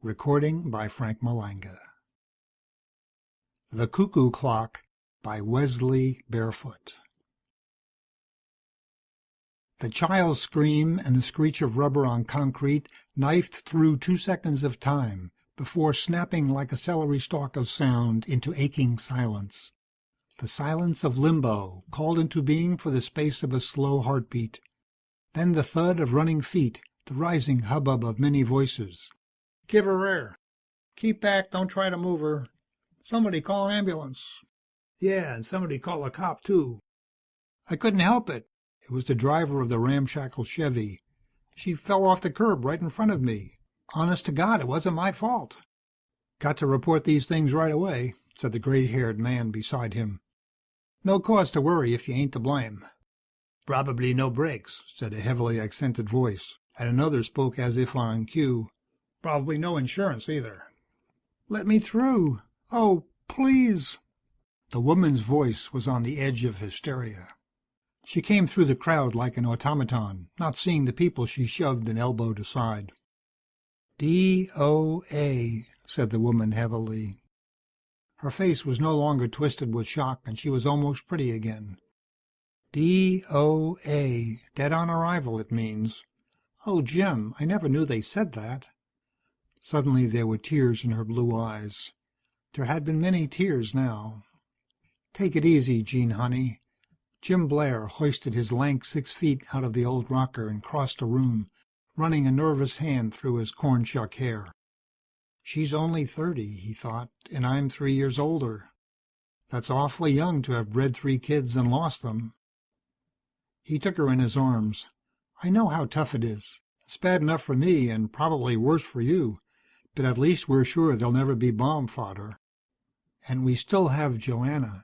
Recording by Frank Malanga. The Cuckoo Clock by Wesley Barefoot. The child's scream and the screech of rubber on concrete knifed through 2 seconds of time before snapping like a celery stalk of sound into aching silence. The silence of limbo, called into being for the space of a slow heartbeat. Then the thud of running feet, the rising hubbub of many voices. "Give her air. Keep back, don't try to move her. Somebody call an ambulance. Yeah, and somebody call a cop, too. I couldn't help it. It was the driver of the ramshackle Chevy. She fell off the curb right in front of me. Honest to God, it wasn't my fault." "Got to report these things right away," said the gray-haired man beside him. "No cause to worry if you ain't to blame." "Probably no brakes," said a heavily accented voice, and another spoke as if on cue. "Probably no insurance, either." "Let me through. Oh, please." The woman's voice was on the edge of hysteria. She came through the crowd like an automaton, not seeing the people she shoved and elbowed aside. "DOA," said the woman heavily. Her face was no longer twisted with shock, and she was almost pretty again. "DOA. Dead on arrival, it means. Oh, Jim, I never knew they said that." Suddenly there were tears in her blue eyes. There had been many tears now. "Take it easy, Jean, honey." Jim Blair hoisted his lank 6 feet out of the old rocker and crossed the room, running a nervous hand through his cornshuck hair. "She's only 30, he thought, and I'm 3 years older. That's awfully young to have bred 3 kids and lost them." He took her in his arms. "I know how tough it is. It's bad enough for me, and probably worse for you. But at least we're sure they'll never be bomb fodder. And we still have Joanna."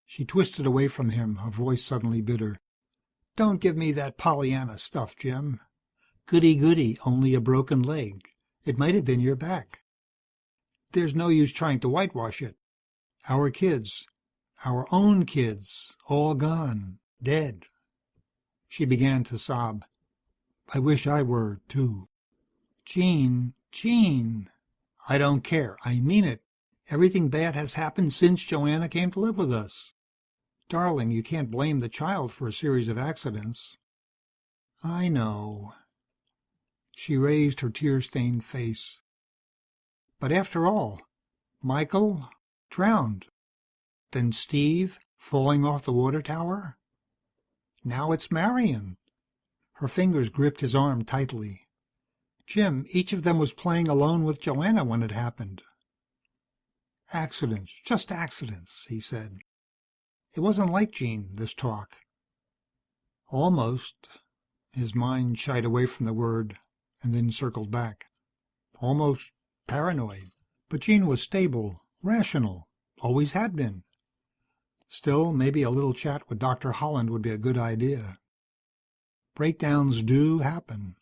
She twisted away from him, her voice suddenly bitter. "Don't give me that Pollyanna stuff, Jim. Goody goody, only a broken leg. It might have been your back. There's no use trying to whitewash it. Our kids, our own kids, all gone, dead." She began to sob. "I wish I were, too." "Jean, Jean." "I don't care. I mean it. Everything bad has happened since Joanna came to live with us." "Darling, you can't blame the child for a series of accidents." "I know." She raised her tear-stained face. "But after all, Michael drowned. Then Steve falling off the water tower. Now it's Marion." Her fingers gripped his arm tightly. "Jim, each of them was playing alone with Joanna when it happened." "Accidents, just accidents," he said. It wasn't like Jean, this talk. Almost. His mind shied away from the word, and then circled back. Almost paranoid. But Jean was stable, rational, always had been. Still, maybe a little chat with Dr. Holland would be a good idea. Breakdowns do happen.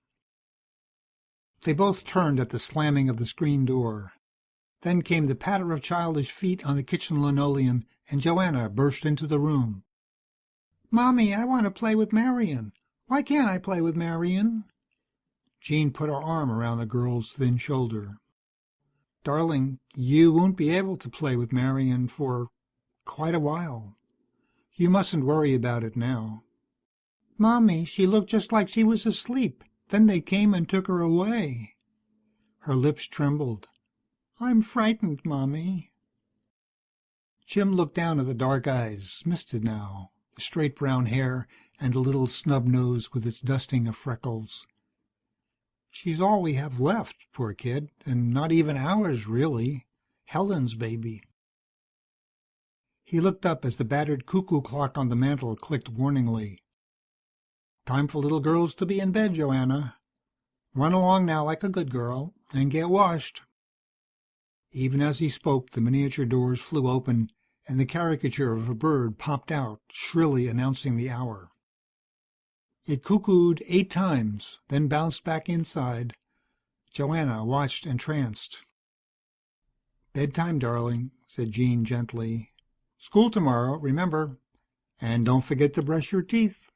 They both turned at the slamming of the screen door. Then came the patter of childish feet on the kitchen linoleum, and Joanna burst into the room. "Mommy, I want to play with Marion. Why can't I play with Marion?" Jean put her arm around the girl's thin shoulder. "Darling, you won't be able to play with Marion for quite a while. You mustn't worry about it now." "Mommy, she looked just like she was asleep. Then they came and took her away." Her lips trembled. "I'm frightened, Mommy." Jim looked down at the dark eyes, misted now, the straight brown hair, and the little snub nose with its dusting of freckles. "She's all we have left, poor kid, and not even ours, really. Helen's baby." He looked up as the battered cuckoo clock on the mantel clicked warningly. "Time for little girls to be in bed, Joanna. Run along now like a good girl, and get washed." Even as he spoke, the miniature doors flew open, and the caricature of a bird popped out, shrilly announcing the hour. It cuckooed 8 times, then bounced back inside. Joanna watched entranced. "Bedtime, darling," said Jean gently. "School tomorrow, remember. And don't forget to brush your teeth."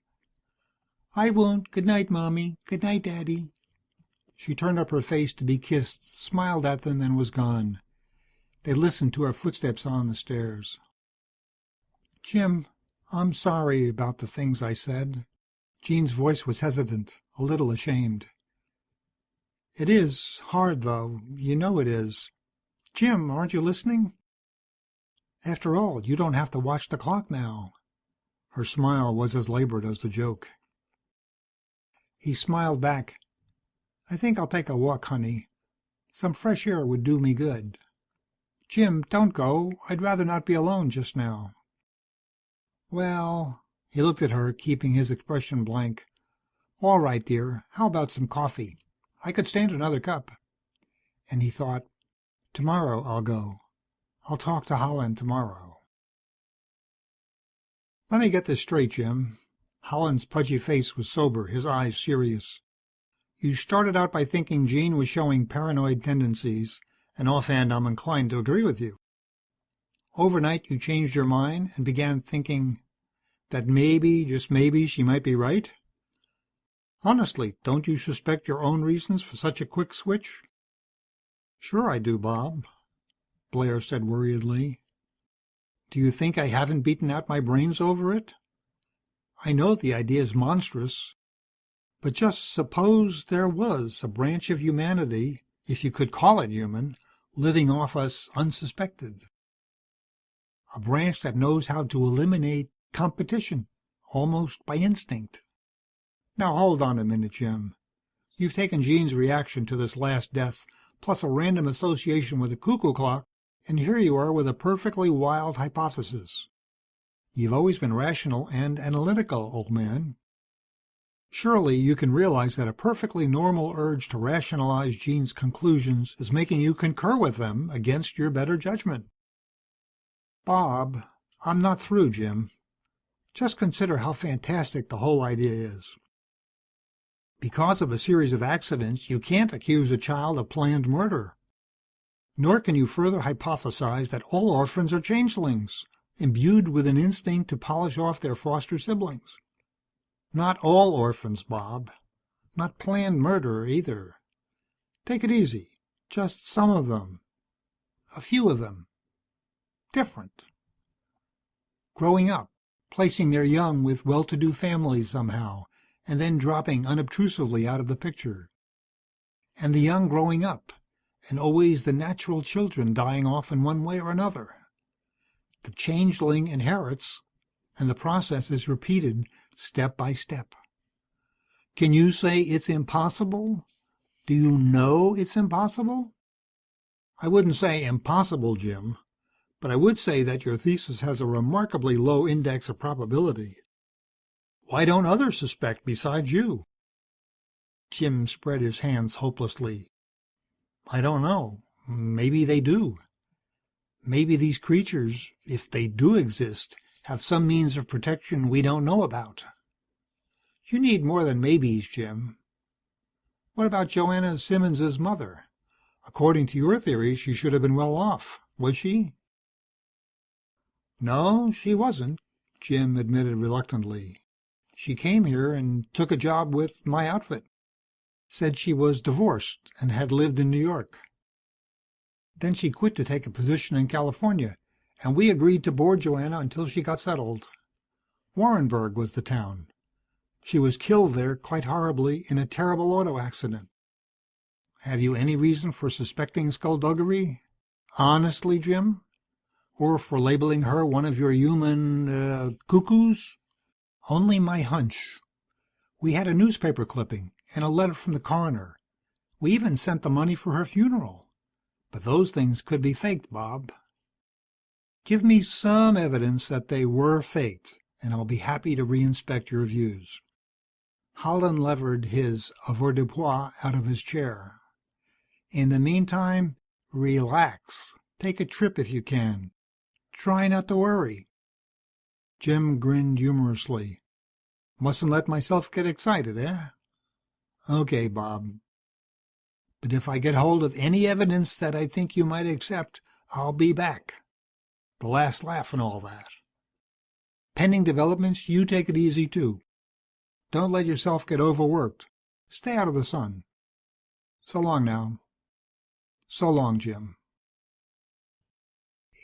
"I won't. Good night, Mommy. Good night, Daddy." She turned up her face to be kissed, smiled at them, and was gone. They listened to her footsteps on the stairs. "Jim, I'm sorry about the things I said." Jean's voice was hesitant, a little ashamed. "It is hard, though. You know it is. Jim, aren't you listening? After all, you don't have to watch the clock now." Her smile was as labored as the joke. He smiled back. "I think I'll take a walk, honey. Some fresh air would do me good." "Jim, don't go. I'd rather not be alone just now." "Well," he looked at her, keeping his expression blank. "All right, dear. How about some coffee? I could stand another cup." And he thought, "Tomorrow I'll go. I'll talk to Holland tomorrow." "Let me get this straight, Jim." Holland's pudgy face was sober, his eyes serious. "You started out by thinking Jean was showing paranoid tendencies, and offhand I'm inclined to agree with you. Overnight you changed your mind and began thinking that maybe, just maybe, she might be right? Honestly, don't you suspect your own reasons for such a quick switch?" "Sure I do, Bob," Blair said worriedly. "Do you think I haven't beaten out my brains over it? I know the idea's monstrous. But just suppose there was a branch of humanity, if you could call it human, living off us unsuspected. A branch that knows how to eliminate competition, almost by instinct. Now hold on a minute, Jim. You've taken Jean's reaction to this last death, plus a random association with the cuckoo clock, and here you are with a perfectly wild hypothesis. You've always been rational and analytical, old man. Surely you can realize that a perfectly normal urge to rationalize Jean's conclusions is making you concur with them against your better judgment." "Bob, I'm not through, Jim. Just consider how fantastic the whole idea is. Because of a series of accidents, you can't accuse a child of planned murder. Nor can you further hypothesize that all orphans are changelings, imbued with an instinct to polish off their foster siblings. Not all orphans, Bob. Not planned murder, either. Take it easy. Just some of them. A few of them. Different. Growing up, placing their young with well-to-do families somehow, and then dropping unobtrusively out of the picture. And the young growing up, and always the natural children dying off in one way or another. The changeling inherits, and the process is repeated step by step. Can you say it's impossible? Do you know it's impossible? I wouldn't say impossible, Jim, but I would say that your thesis has a remarkably low index of probability. Why don't others suspect besides you?" Jim spread his hands hopelessly. "I don't know. Maybe they do. Maybe these creatures, if they do exist, have some means of protection we don't know about. You need more than maybes, Jim. What about Joanna Simmons's mother? According to your theory, she should have been well off. Was she?" "No, she wasn't," Jim admitted reluctantly. "She came here and took a job with my outfit. Said she was divorced and had lived in New York. Then she quit to take a position in California, and we agreed to board Joanna until she got settled. Warrenburg was the town. She was killed there quite horribly in a terrible auto accident. Have you any reason for suspecting skullduggery? Honestly, Jim? Or for labeling her one of your human, cuckoos?" "Only my hunch. We had a newspaper clipping and a letter from the coroner. We even sent the money for her funeral. But those things could be faked, Bob. Give me some evidence that they were faked, and I'll be happy to reinspect your views." Holland levered his avoirdupois out of his chair. "In the meantime, relax. Take a trip if you can. Try not to worry." Jim grinned humorously. "Mustn't let myself get excited, eh? Okay, Bob. But if I get hold of any evidence that I think you might accept, I'll be back. The last laugh and all that. Pending developments, you take it easy, too. Don't let yourself get overworked. Stay out of the sun." So long now. So long, Jim.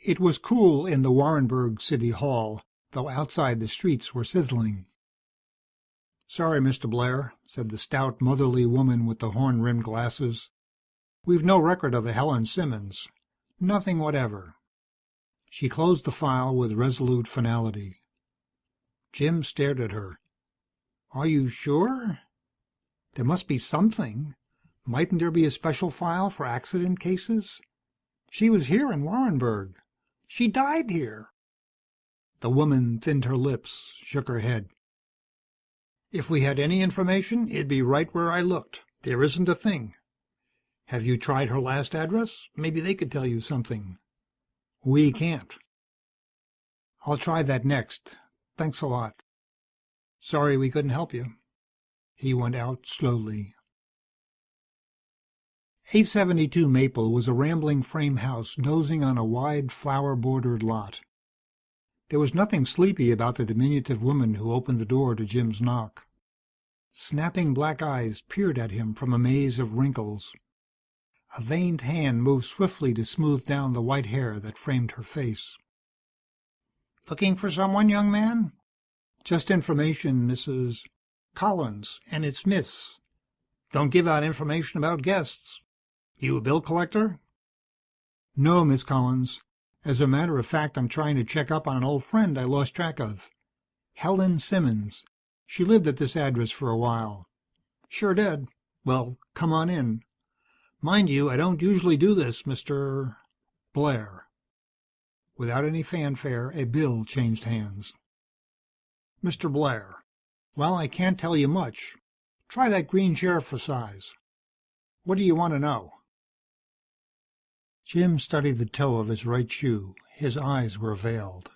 It was cool in the Warrenburg City Hall, though outside the streets were sizzling. "Sorry, Mr. Blair," said the stout, motherly woman with the horn-rimmed glasses. "We've no record of a Helen Simmons. Nothing whatever." She closed the file with resolute finality. Jim stared at her. "Are you sure? There must be something. Mightn't there be a special file for accident cases? She was here in Warrenburg. She died here." The woman thinned her lips, shook her head. "If we had any information, it'd be right where I looked. There isn't a thing. Have you tried her last address? Maybe they could tell you something." "We can't." "I'll try that next. Thanks a lot. Sorry we couldn't help you." He went out slowly. 872 Maple was a rambling frame house dozing on a wide, flower-bordered lot. There was nothing sleepy about the diminutive woman who opened the door to Jim's knock. Snapping black eyes peered at him from a maze of wrinkles. A veined hand moved swiftly to smooth down the white hair that framed her face. "Looking for someone, young man?" "Just information, Mrs. Collins, and it's Miss. Don't give out information about guests. You a bill collector?" "No, Miss Collins. As a matter of fact, I'm trying to check up on an old friend I lost track of. Helen Simmons. She lived at this address for a while." "Sure did. Well, come on in. Mind you, I don't usually do this, Mr. Blair." Without any fanfare, a bill changed hands. "Mr. Blair. Well, I can't tell you much. Try that green chair for size. What do you want to know?" Jim studied the toe of his right shoe. His eyes were veiled.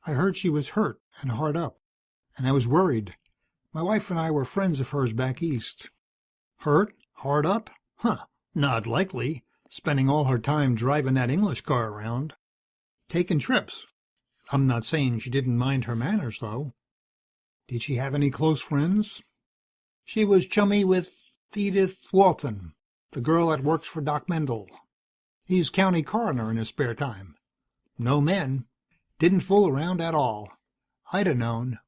"I heard she was hurt and hard up, and I was worried. My wife and I were friends of hers back east." "Hurt? Hard up? Huh. Not likely. Spending all her time driving that English car around. Taking trips. I'm not saying she didn't mind her manners, though." "Did she have any close friends?" "She was chummy with Edith Walton, the girl that works for Doc Mendel. He's county coroner in his spare time. No men. Didn't fool around at all. I'd have known."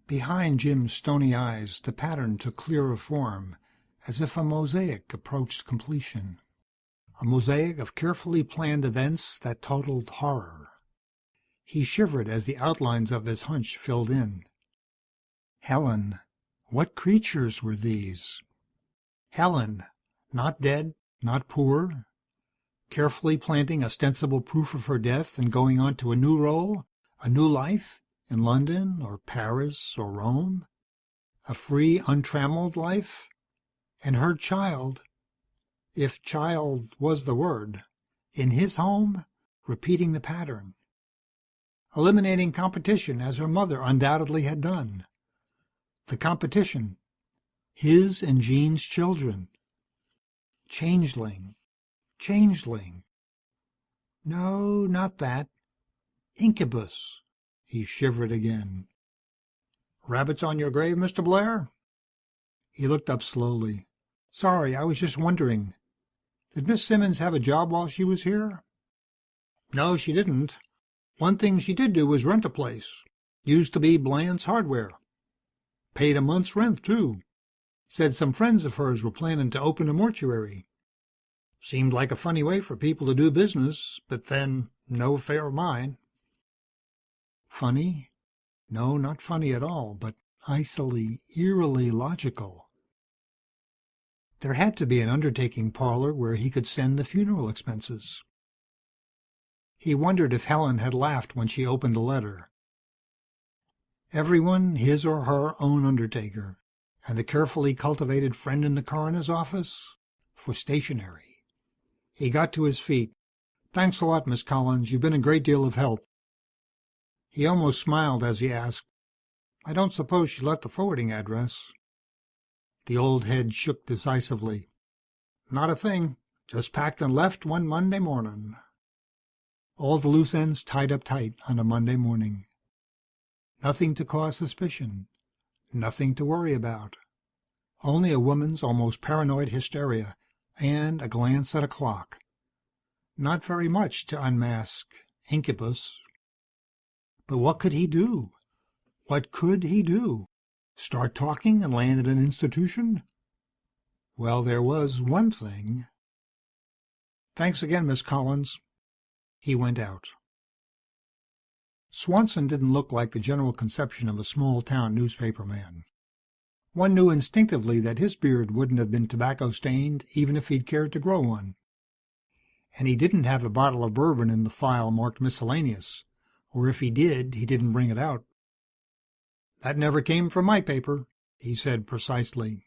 Behind Jim's stony eyes, the pattern took clearer form, as if a mosaic approached completion. A mosaic of carefully planned events that totaled horror. He shivered as the outlines of his hunch filled in. Helen. What creatures were these? Helen. Not dead, not poor. Carefully planting ostensible proof of her death and going on to a new role, a new life, in London or Paris or Rome. A free, untrammeled life. And her child, if child was the word, in his home, repeating the pattern. Eliminating competition as her mother undoubtedly had done. The competition, his and Jean's children. Changeling. Changeling. No, not that. Incubus. He shivered again. "Rabbits on your grave, Mr. Blair?" He looked up slowly. "Sorry, I was just wondering. Did Miss Simmons have a job while she was here?" "No, she didn't. One thing she did do was rent a place. Used to be Bland's Hardware. Paid a month's rent, too. Said some friends of hers were planning to open a mortuary. Seemed like a funny way for people to do business, but then, no affair of mine." Funny? No, not funny at all, but icily, eerily logical. There had to be an undertaking parlor where he could send the funeral expenses. He wondered if Helen had laughed when she opened the letter. Everyone his or her own undertaker, and the carefully cultivated friend in the coroner's office for stationery. He got to his feet. "Thanks a lot, Miss Collins. You've been a great deal of help." He almost smiled as he asked, "I don't suppose she left the forwarding address?" The old head shook decisively. "Not a thing. Just packed and left one Monday morning." All the loose ends tied up tight on a Monday morning. Nothing to cause suspicion. Nothing to worry about. Only a woman's almost paranoid hysteria, and a glance at a clock. Not very much to unmask incubus. But what could he do? What could he do? Start talking and land at an institution? Well, there was one thing. Thanks again, Miss Collins. He went out. Swanson didn't look like the general conception of a small-town newspaperman. One knew instinctively that his beard wouldn't have been tobacco-stained even if he'd cared to grow one. And he didn't have a bottle of bourbon in the file marked miscellaneous, or if he did, he didn't bring it out. That never came from my paper, he said precisely.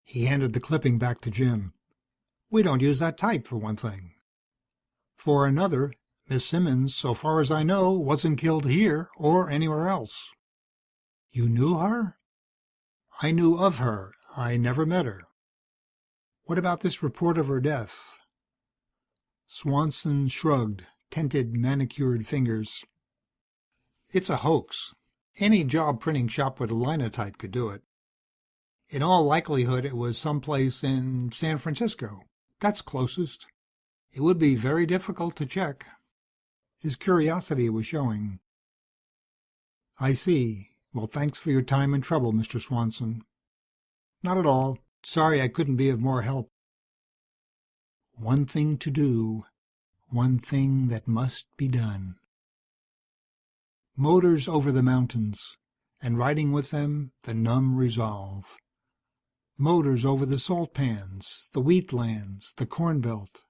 He handed the clipping back to Jim. We don't use that type, for one thing. For another, Miss Simmons, so far as I know, wasn't killed here or anywhere else. You knew her? I knew of her. I never met her. What about this report of her death? Swanson shrugged, tented, manicured fingers. It's a hoax. Any job printing shop with a linotype could do it. In all likelihood, it was someplace in San Francisco. That's closest. It would be very difficult to check. His curiosity was showing. I see. Well, thanks for your time and trouble, Mr. Swanson. Not at all. Sorry I couldn't be of more help. One thing to do. One thing that must be done. Motors over the mountains, and riding with them the numb resolve. Motors over the salt pans, the wheat lands, the corn belt.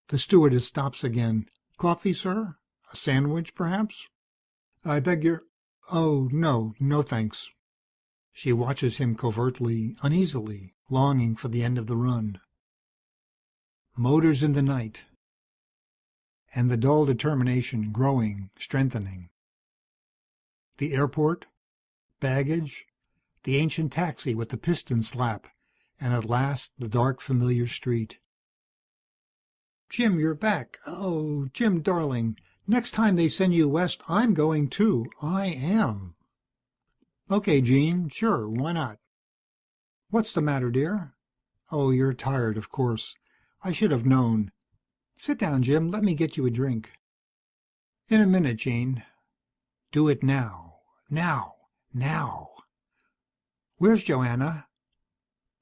The stewardess stops again. Coffee, sir? A sandwich, perhaps? I beg your... Oh, no, no thanks. She watches him covertly, uneasily, longing for the end of the run. Motors in the night. And the dull determination growing, strengthening. The airport, baggage, the ancient taxi with the piston slap, and at last the dark, familiar street. Jim, you're back. Oh, Jim, darling. Next time they send you west, I'm going too. I am. Okay, Jean. Sure, why not? What's the matter, dear? Oh, you're tired, of course. I should have known. Sit down, Jim. Let me get you a drink. In a minute, Jean. Do it now. Now. Now. Where's Joanna?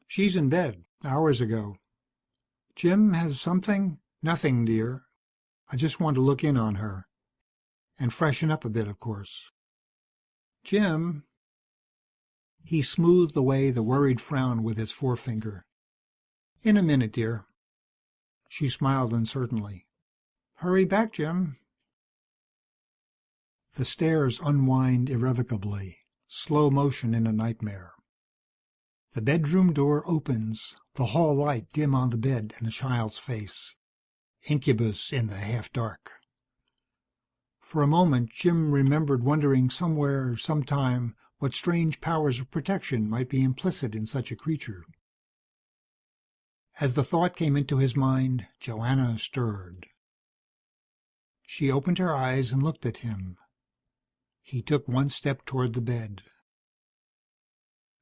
She's in bed, hours ago. Jim has something? Nothing, dear. I just want to look in on her. And freshen up a bit, of course. Jim. He smoothed away the worried frown with his forefinger. In a minute, dear. She smiled uncertainly. Hurry back, Jim. The stairs unwind irrevocably, slow motion in a nightmare. The bedroom door opens, the hall light dim on the bed and the child's face. Incubus in the half-dark. For a moment Jim remembered wondering somewhere, sometime, what strange powers of protection might be implicit in such a creature. As the thought came into his mind, Joanna stirred. She opened her eyes and looked at him. He took one step toward the bed.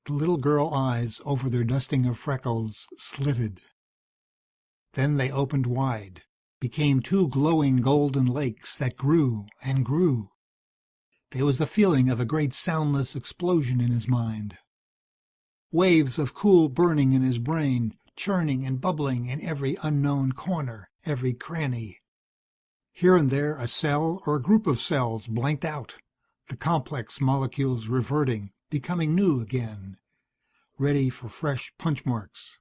The little girl eyes, over their dusting of freckles, slitted. Then they opened wide, became two glowing golden lakes that grew and grew. There was the feeling of a great soundless explosion in his mind. Waves of cool burning in his brain, churning and bubbling in every unknown corner, every cranny. Here and there a cell or a group of cells blanked out, the complex molecules reverting, becoming new again, ready for fresh punch marks.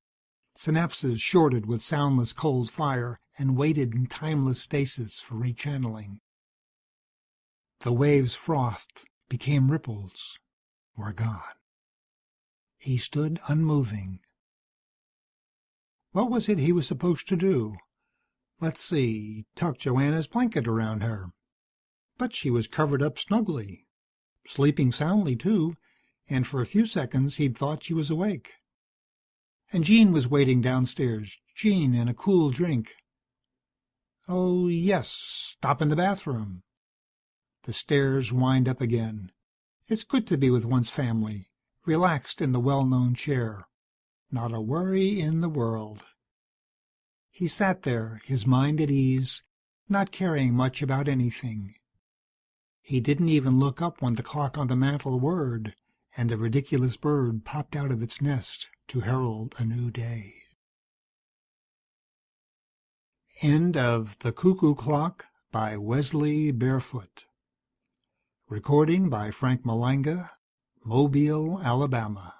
Synapses shorted with soundless cold fire and waited in timeless stasis for rechanneling. The waves frothed, became ripples, were gone. He stood unmoving. What was it he was supposed to do? Let's see, tuck Joanna's blanket around her. But she was covered up snugly. Sleeping soundly, too, and for a few seconds he'd thought she was awake. And Jean was waiting downstairs, Jean and a cool drink. Oh, yes, stop in the bathroom. The stairs wind up again. It's good to be with one's family. relaxed in the well-known chair. Not a worry in the world. He sat there, his mind at ease, not caring much about anything. He didn't even look up when the clock on the mantel whirred and the ridiculous bird popped out of its nest to herald a new day. End of The Cuckoo Clock by Wesley Barefoot. Recording by Frank Malanga, Mobile, Alabama.